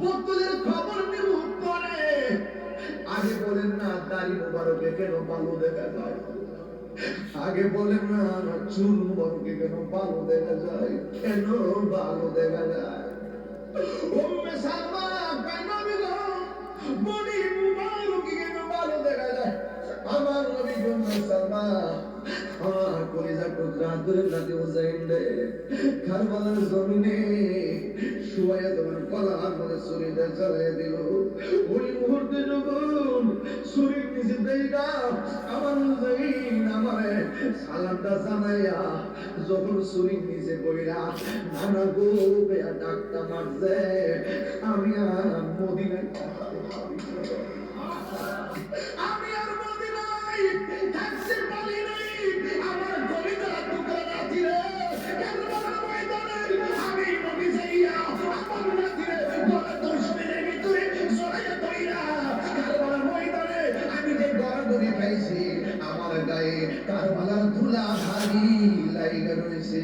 পুতুলের খবর নিব পরে। আগে বলেন না দাড়ি মোবারকে কেন বালু দেখা যায়? আগে বলেন না চুল মোবারকে কেন বালু দেখা যায়? কেন বালু দেখা যায়? উম্মে সালমা কেন বিলো বডি মুবারকে কেন বালু দেখা যায়? আমার নবী উম্মে সালমা আমার কলিজা টুকরা ধরে নাতি হুসাইন রে কারবালার জমিনে শুয়ে তোমার গলার মধ্যে ছুরিটা চালিয়ে দিল। ওই মুহূর্তে যখন ছুরির নিচে দেখা আমার হুসাইন আমারে সালামটা জানাইয়া যখন ছুরির নিচে পড়া নানা গো বেয়া ডাকটা মারছে, আমি আর মদিনায় আমি আর মদিনায় থাকতে পারি নাই। আমার কলিজার টুকরা নাতি রে কারবালার ময়দানে আমি নবী যাইয়া আমার নাতি রে গলা দুশমনের ভিতরে জড়াইয়া ধইরা কারবালার ময়দানে আমি যে গড়াগড়ি খাইছি আমার গায়ে কারবালার ধুলা ভারী লাইগা রয়েছে।